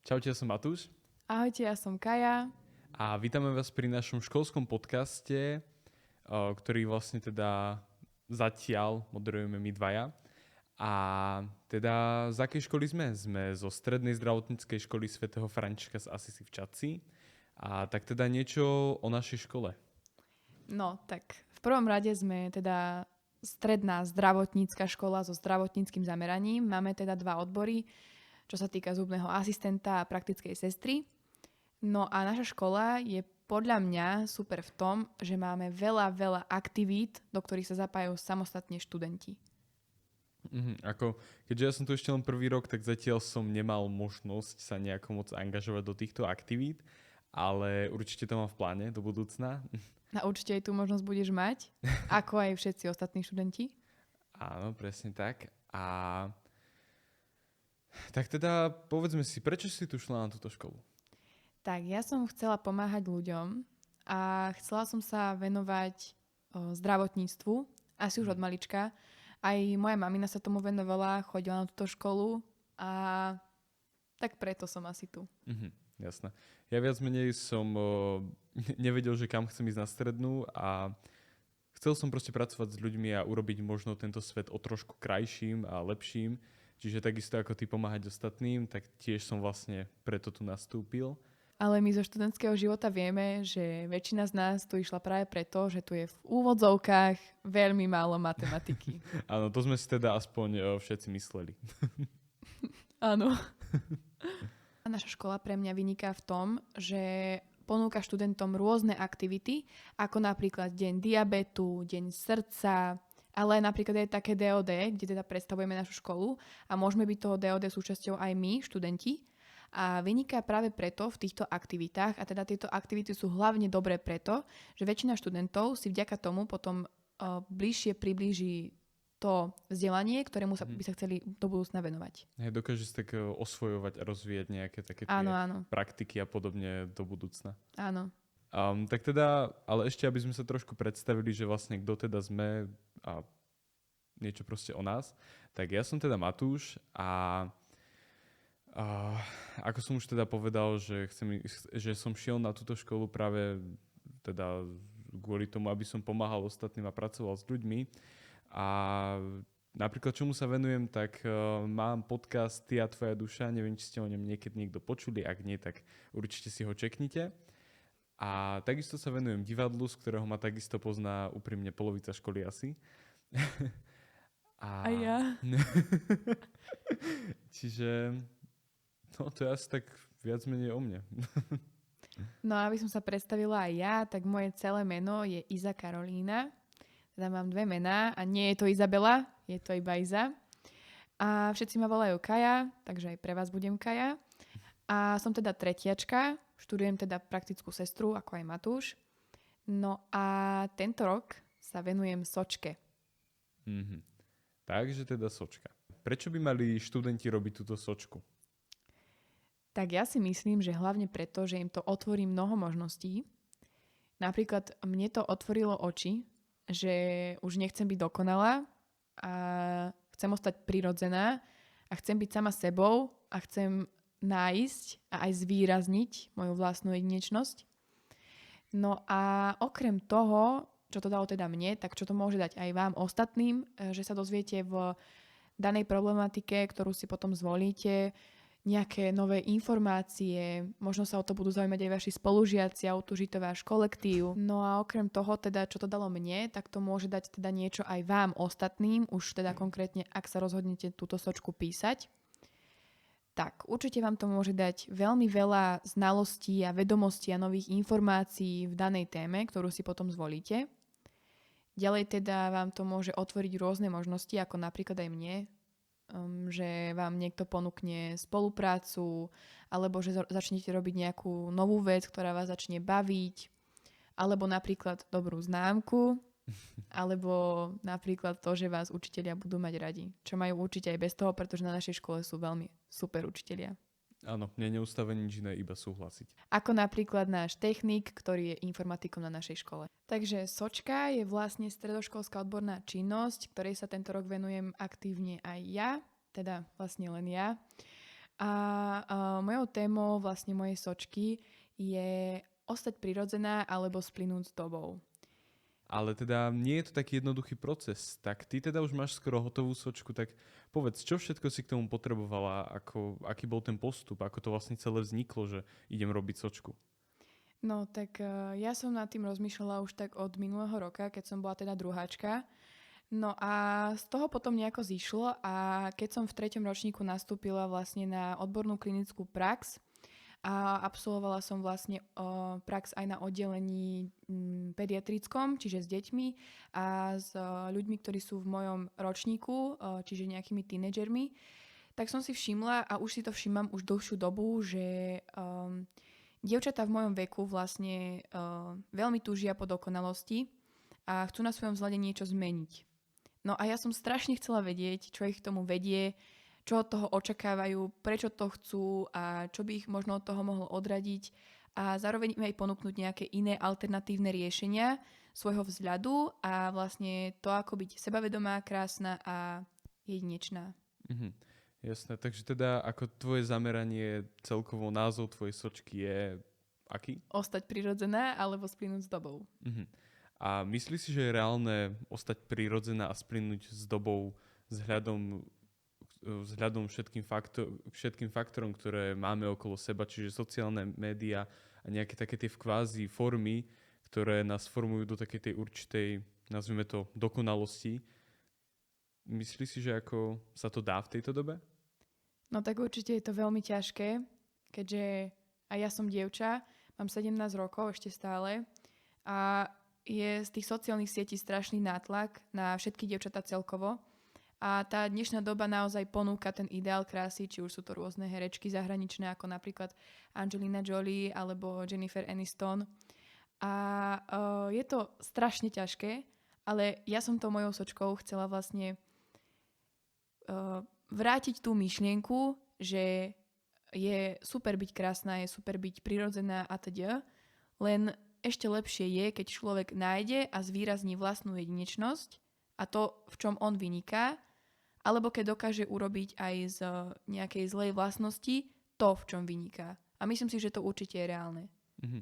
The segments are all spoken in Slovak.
Čaute, ja som Matúš Ahojte, ja som Kaja. a vítame vás pri našom školskom podcaste, ktorý vlastne teda zatiaľ moderujeme my dvaja. A teda z akej školy sme? Sme zo Strednej zdravotníckej školy svätého Františka z Assisi v Čadci. A tak teda niečo o našej škole. No, tak v prvom rade sme teda stredná zdravotnícka škola so zdravotníckym zameraním. Máme teda 2 odbory, čo sa týka zubného asistenta a praktickej sestry. No a naša škola je podľa mňa super v tom, že máme veľa aktivít, do ktorých sa zapájajú samostatne študenti. Keďže ja som tu ešte len prvý rok, tak zatiaľ som nemal možnosť sa nejako moc angažovať do týchto aktivít, ale určite to mám v pláne do budúcna. A určite aj tú možnosť budeš mať, ako aj všetci ostatní študenti. Áno, presne tak. Tak teda povedzme si, prečo si tu šla na túto školu? Tak ja som chcela pomáhať ľuďom a chcela som sa venovať zdravotníctvu, asi už od malička. Aj moja mamina sa tomu venovala, chodila na túto školu a tak preto som asi tu. Jasné. Ja viac menej som nevedel, že kam chcem ísť na strednú a chcel som proste pracovať s ľuďmi a urobiť možno tento svet o trošku krajším a lepším. Čiže takisto ako ty pomáhať ostatným, tak tiež som vlastne preto tu nastúpil. Ale my zo študentského života vieme, že väčšina z nás tu išla práve preto, že tu je v úvodzovkách veľmi málo matematiky. Áno, to sme si teda aspoň všetci mysleli. Áno. A naša škola pre mňa vyniká v tom, že ponúka študentom rôzne aktivity, ako napríklad deň diabetu, deň srdca, ale napríklad je také DOD, kde teda predstavujeme našu školu a môžeme byť toho DOD súčasťou aj my, študenti. A vyniká práve preto v týchto aktivitách, a teda tieto aktivity sú hlavne dobré preto, že väčšina študentov si vďaka tomu potom bližšie priblíži to vzdelanie, ktorému by sa chceli do budúcna venovať. Dokáže si tak osvojovať a rozvíjať nejaké také áno. praktiky a podobne do budúcna. Áno. Tak teda, ale ešte aby sme sa trošku predstavili, že vlastne kto teda sme a niečo proste o nás, tak ja som teda Matúš a ako som už teda povedal, že som šiel na túto školu práve teda kvôli tomu, aby som pomáhal ostatným a pracoval s ľuďmi. A napríklad čomu sa venujem, tak mám podcast Ty a tvoja duša, neviem, či ste o ňom niekedy niekto počuli, ak nie, tak určite si ho čeknite. A takisto sa venujem divadlu, z ktorého ma takisto pozná úprimne polovica školy asi. A ja. Čiže to je asi tak viac menej o mne. No a aby som sa predstavila aj ja, tak moje celé meno je Iza Karolína. Teda mám 2 mená a nie je to Izabela, je to iba Iza. A všetci ma volajú Kaja, takže aj pre vás budem Kaja. A som teda tretiačka, študujem teda praktickú sestru, ako aj Matúš. No a tento rok sa venujem sočke. Takže teda sočka. Prečo by mali študenti robiť túto sočku? Tak ja si myslím, že hlavne preto, že im to otvorí mnoho možností. Napríklad mne to otvorilo oči, že už nechcem byť dokonalá a chcem ostať prirodzená a chcem byť sama sebou a chcem nájsť a aj zvýrazniť moju vlastnú jedinečnosť. No a okrem toho, čo to dalo teda mne, tak čo to môže dať aj vám ostatným, že sa dozviete v danej problematike, ktorú si potom zvolíte, nejaké nové informácie, možno sa o to budú zaujímať aj vaši spolužiaci a utúži to váš kolektív. No a okrem toho, teda, čo to dalo mne, tak to môže dať teda niečo aj vám ostatným, už teda konkrétne, ak sa rozhodnete túto sočku písať. Tak, určite vám to môže dať veľmi veľa znalostí a vedomostí a nových informácií v danej téme, ktorú si potom zvolíte. Ďalej teda vám to môže otvoriť rôzne možnosti, ako napríklad aj mne, že vám niekto ponúkne spoluprácu alebo že začnete robiť nejakú novú vec, ktorá vás začne baviť, alebo napríklad dobrú známku, alebo napríklad to, že vás učitelia budú mať radi, čo majú určite aj bez toho, pretože na našej škole sú veľmi super učitelia. Áno, mne neustáva nič iné, iba súhlasiť. Ako napríklad náš technik, ktorý je informatikom na našej škole. Takže sočka je vlastne stredoškolská odborná činnosť, ktorej sa tento rok venujem aktívne aj ja, teda vlastne len ja. A mojou témou vlastne mojej sočky je ostať prirodzená alebo splynúť s dobou. Ale teda nie je to taký jednoduchý proces. Tak ty teda už máš skoro hotovú sočku, tak povedz, čo všetko si k tomu potrebovala, aký bol ten postup, ako to vlastne celé vzniklo, že idem robiť sočku. No tak ja som nad tým rozmýšľala už tak od minulého roka, keď som bola teda druháčka. No a z toho potom nejako zišlo a keď som v 3. ročníku nastúpila vlastne na odbornú klinickú prax a absolvovala som vlastne prax aj na oddelení pediatrickom, čiže s deťmi a s ľuďmi, ktorí sú v mojom ročníku, čiže nejakými tínedžermi, tak som si všimla a už si to všímam už dlhšiu dobu, že dievčatá v mojom veku vlastne veľmi túžia po dokonalosti a chcú na svojom vzhľade niečo zmeniť. No a ja som strašne chcela vedieť, čo ich k tomu vedie, čo od toho očakávajú, prečo to chcú a čo by ich možno od toho mohlo odradiť a zároveň im aj ponúknuť nejaké iné alternatívne riešenia svojho vzhľadu a vlastne to, ako byť sebavedomá, krásna a jedinečná. Mhm. Jasné, takže teda ako tvoje zameranie, celkovo názov tvojej sočky je aký? Ostať prirodzená alebo splynúť s dobou. Mhm. A myslíš si, že je reálne ostať prirodzená a splynúť s dobou vzhľadom všetkým faktorom, ktoré máme okolo seba, čiže sociálne médiá a nejaké také tie kvázi formy, ktoré nás formujú do takej tej určitej, nazvime to, dokonalosti. Myslíš si, že ako sa to dá v tejto dobe? No tak určite je to veľmi ťažké, keďže aj ja som dievča, mám 17 rokov ešte stále a je z tých sociálnych sietí strašný nátlak na všetky dievčatá celkovo. A tá dnešná doba naozaj ponúka ten ideál krásy, či už sú to rôzne herečky zahraničné, ako napríklad Angelina Jolie alebo Jennifer Aniston. A je to strašne ťažké, ale ja som tou mojou sočkou chcela vlastne vrátiť tú myšlienku, že je super byť krásna, je super byť prirodzená a teda, len ešte lepšie je, keď človek nájde a zvýrazní vlastnú jedinečnosť a to, v čom on vyniká, alebo keď dokáže urobiť aj z nejakej zlej vlastnosti to, v čom vyniká. A myslím si, že to určite je reálne. Mhm.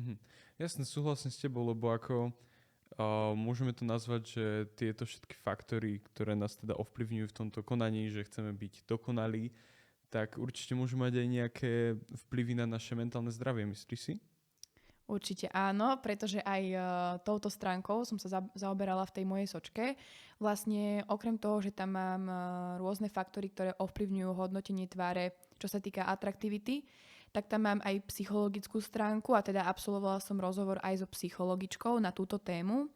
Mhm. Jasne, súhlasím s tebou, lebo ako môžeme to nazvať, že tieto všetky faktory, ktoré nás teda ovplyvňujú v tomto konaní, že chceme byť dokonalí, tak určite môžu mať aj nejaké vplyvy na naše mentálne zdravie, myslíš si? Určite áno, pretože aj touto stránkou som sa zaoberala v tej mojej sočke. Vlastne okrem toho, že tam mám rôzne faktory, ktoré ovplyvňujú hodnotenie tváre, čo sa týka atraktivity, tak tam mám aj psychologickú stránku a teda absolvovala som rozhovor aj so psychologičkou na túto tému.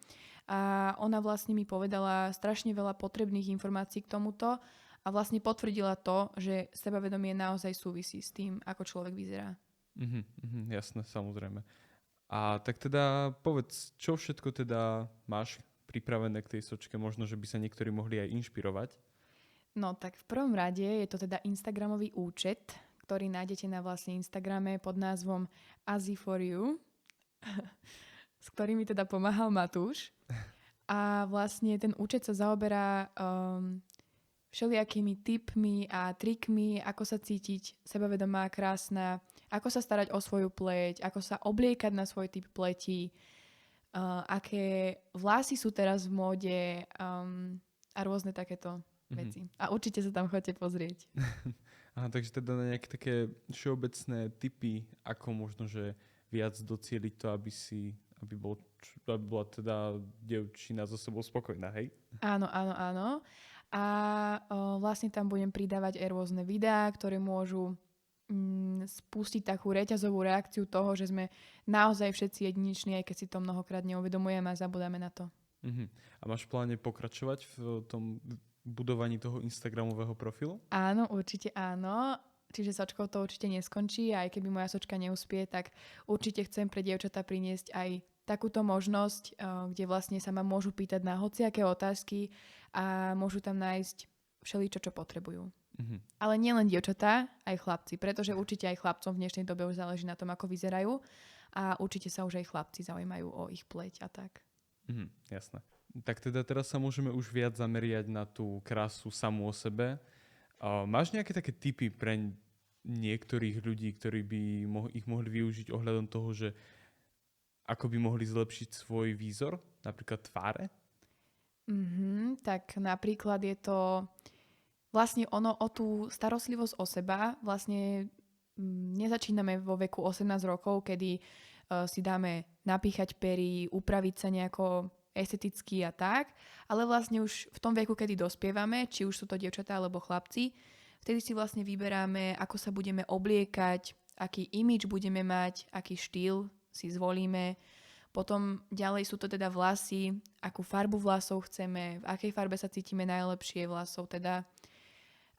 A ona vlastne mi povedala strašne veľa potrebných informácií k tomuto a vlastne potvrdila to, že sebavedomie naozaj súvisí s tým, ako človek vyzerá. Jasné, samozrejme. A tak teda povedz, čo všetko teda máš pripravené k tej sočke? Možno, že by sa niektorí mohli aj inšpirovať. No tak v prvom rade je to teda Instagramový účet, ktorý nájdete na vlastne Instagrame pod názvom Azi4U, s ktorými teda pomáhal Matúš. A vlastne ten účet sa zaoberá všelijakými tipmi a trikmi, ako sa cítiť sebavedomá, krásna, ako sa starať o svoju pleť, ako sa obliekať na svoj typ pleti, aké vlasy sú teraz v móde a rôzne takéto veci. A určite sa tam chodite pozrieť. Aha, takže teda na nejaké také všeobecné tipy, ako možno, že viac docieliť to, aby bola teda dievčina so sebou spokojná, hej? Áno. A vlastne tam budem pridávať aj rôzne videá, ktoré môžu spustiť takú reťazovú reakciu toho, že sme naozaj všetci jedineční, aj keď si to mnohokrát neuvedomujeme a zabudáme na to. A máš v pláne pokračovať v tom budovaní toho Instagramového profilu? Áno, určite áno. Čiže sočkou to určite neskončí a aj keby moja sočka neúspie, tak určite chcem pre dievčatá priniesť aj takúto možnosť, kde vlastne sa ma môžu pýtať na hociaké otázky a môžu tam nájsť všeličo, čo potrebujú. Ale nielen dievčatá, aj chlapci, pretože určite aj chlapcom v dnešnej dobe už záleží na tom, ako vyzerajú a určite sa už aj chlapci zaujímajú o ich pleť a tak. Jasné. Tak teda teraz sa môžeme už viac zameriať na tú krásu samú o sebe. Máš nejaké také tipy pre niektorých ľudí, ktorí by ich mohli využiť ohľadom toho, že ako by mohli zlepšiť svoj výzor, napríklad tváre? Tak napríklad je to vlastne ono o tú starostlivosť o seba. Vlastne nezačíname vo veku 18 rokov, kedy si dáme napíchať pery, upraviť sa nejako esteticky a tak, ale vlastne už v tom veku, kedy dospievame, či už sú to dievčatá alebo chlapci, vtedy si vlastne vyberáme, ako sa budeme obliekať, aký imidž budeme mať, aký štýl si zvolíme. Potom ďalej sú to teda vlasy, akú farbu vlasov chceme, v akej farbe sa cítime najlepšie vlasov teda.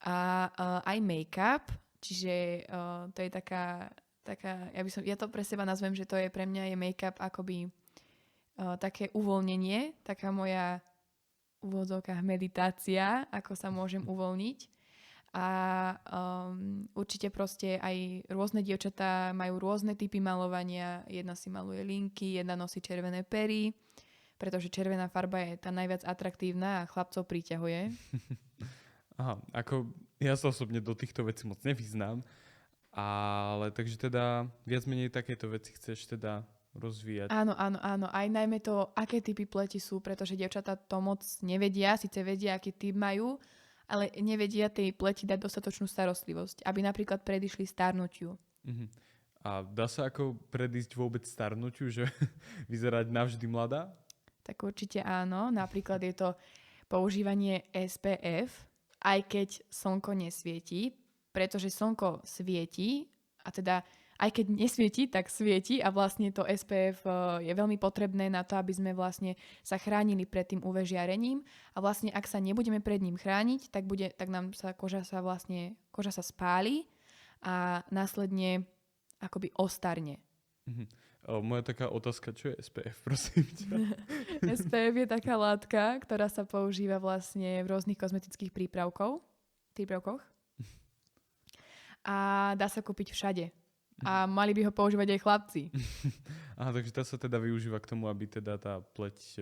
A aj make-up, čiže to je taká ja to pre seba nazvem, že to je pre mňa je make-up akoby také uvoľnenie, taká moja v úvodzovkách meditácia, ako sa môžem uvoľniť. A určite proste aj rôzne dievčatá majú rôzne typy malovania. Jedna si maluje linky, jedna nosí červené pery, pretože červená farba je tá najviac atraktívna a chlapcov priťahuje. Aha, ako ja sa osobne do týchto vecí moc nevyznám, ale takže teda viac menej takéto veci chceš teda rozvíjať. Áno. Aj najmä to, aké typy pleti sú, pretože dievčatá to moc nevedia, síce vedia, aký typ majú, ale nevedia tej pleti dať dostatočnú starostlivosť, aby napríklad predišli starnutiu. A dá sa ako predísť vôbec starnutiu, že vyzerať navždy mladá? Tak určite áno. Napríklad je to používanie SPF, aj keď slnko nesvietí, pretože slnko svieti, a teda aj keď nesvieti, tak svieti a vlastne to SPF je veľmi potrebné na to, aby sme vlastne sa chránili pred tým UV žiarením a vlastne ak sa nebudeme pred ním chrániť, tak nám sa koža sa spáli a následne akoby ostarne. Moja taká otázka, čo je SPF, prosím ťa? SPF je taká látka, ktorá sa používa vlastne v rôznych kozmetických prípravkoch a dá sa kúpiť všade. A mali by ho používať aj chlapci. Aha, takže tá sa teda využíva k tomu, aby teda tá pleť,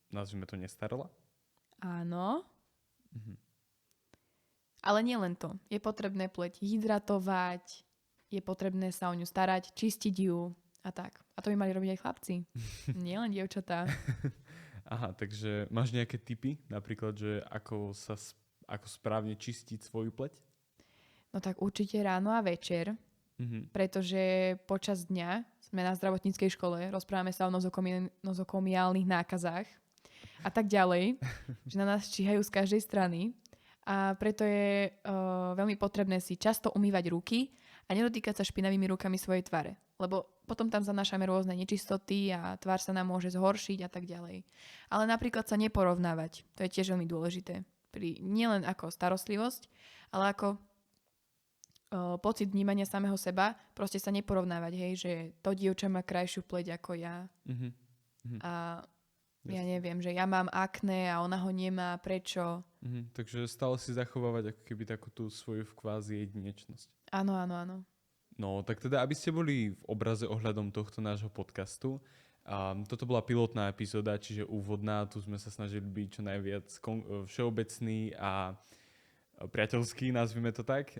nazvime to, nestarla? Áno. Ale nie len to. Je potrebné pleť hydratovať, je potrebné sa o ňu starať, čistiť ju a tak. A to by mali robiť aj chlapci. Nie len dievčatá. Aha, takže máš nejaké tipy? Napríklad, že ako správne čistiť svoju pleť? No tak určite ráno a večer. Pretože počas dňa sme na zdravotníckej škole, rozprávame sa o nozokomiálnych nákazách a tak ďalej, že na nás číhajú z každej strany a preto je veľmi potrebné si často umývať ruky a nedotýkať sa špinavými rukami svojej tvare, lebo potom tam zanášame rôzne nečistoty a tvár sa nám môže zhoršiť a tak ďalej. Ale napríklad sa neporovnávať, to je tiež veľmi dôležité. Nielen ako starostlivosť, ale ako pocit vnímania samého seba, proste sa neporovnávať, hej, že to dievča má krajšiu pleť ako ja. A ja neviem, že ja mám akné a ona ho nemá, prečo. Takže stále si zachovávať ako keby takú tú svoju kvázi jedinečnosť. Áno. No, tak teda, aby ste boli v obraze ohľadom tohto nášho podcastu, toto bola pilotná epizóda, čiže úvodná, tu sme sa snažili byť čo najviac všeobecný a priateľský, nazvime to tak.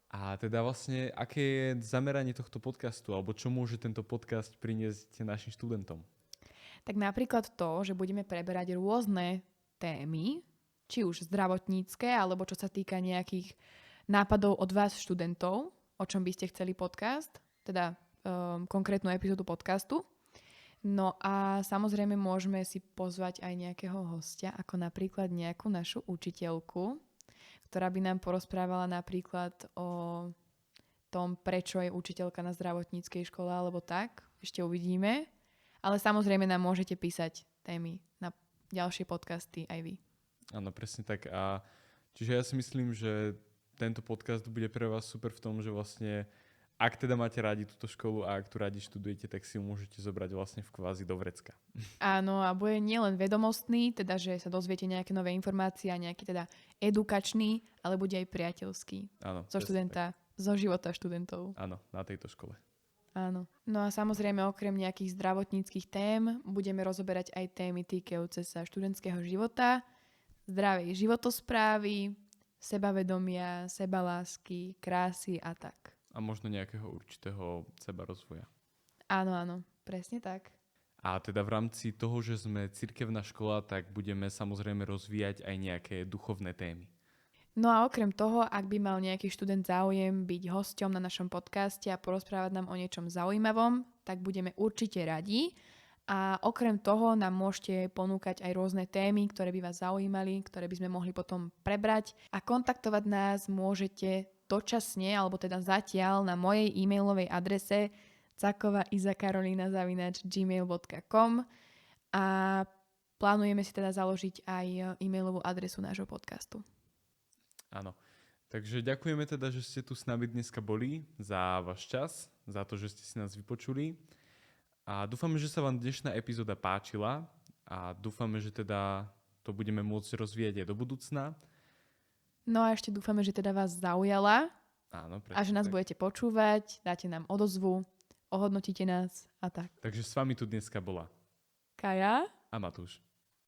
A teda vlastne, aké je zameranie tohto podcastu, alebo čo môže tento podcast priniesť našim študentom? Tak napríklad to, že budeme preberať rôzne témy, či už zdravotnícke, alebo čo sa týka nejakých nápadov od vás študentov, o čom by ste chceli podcast, teda konkrétnu epizódu podcastu. No a samozrejme môžeme si pozvať aj nejakého hostia, ako napríklad nejakú našu učiteľku, ktorá by nám porozprávala napríklad o tom, prečo je učiteľka na zdravotníckej škole alebo tak. Ešte uvidíme. Ale samozrejme nám môžete písať témy na ďalšie podcasty aj vy. Áno, presne tak. A čiže ja si myslím, že tento podcast bude pre vás super v tom, že vlastne ak teda máte radi túto školu a ak tu radi študujete, tak si ju môžete zobrať vlastne v kvázi do vrecka. Áno, a bude nielen vedomostný, teda že sa dozviete nejaké nové informácie a nejaký teda edukačný, ale bude aj priateľský. Áno. Zo života študentov. Áno, na tejto škole. Áno. No a samozrejme okrem nejakých zdravotníckych tém budeme rozoberať aj témy týkajúce sa študentského života, zdravej životosprávy, sebavedomia, sebalásky, krásy a tak. A možno nejakého určitého sebarozvoja. Áno, áno, presne tak. A teda v rámci toho, že sme cirkevná škola, tak budeme samozrejme rozvíjať aj nejaké duchovné témy. No a okrem toho, ak by mal nejaký študent záujem byť hosťom na našom podcaste a porozprávať nám o niečom zaujímavom, tak budeme určite radi. A okrem toho nám môžete ponúkať aj rôzne témy, ktoré by vás zaujímali, ktoré by sme mohli potom prebrať. A kontaktovať nás môžete dočasne, alebo teda zatiaľ na mojej e-mailovej adrese cakovaizakaroline@gmail.com a plánujeme si teda založiť aj e-mailovú adresu nášho podcastu. Áno. Takže ďakujeme teda, že ste tu s nami dneska boli, za váš čas, za to, že ste si nás vypočuli. A dúfame, že sa vám dnešná epizóda páčila a dúfame, že teda to budeme môcť rozvíjať aj do budúcna. No a ešte dúfame, že teda vás zaujala Áno, a že nás tak. budete počúvať, dáte nám odozvu, ohodnotíte nás a tak. Takže s vami tu dneska bola Kaja? a Matúš.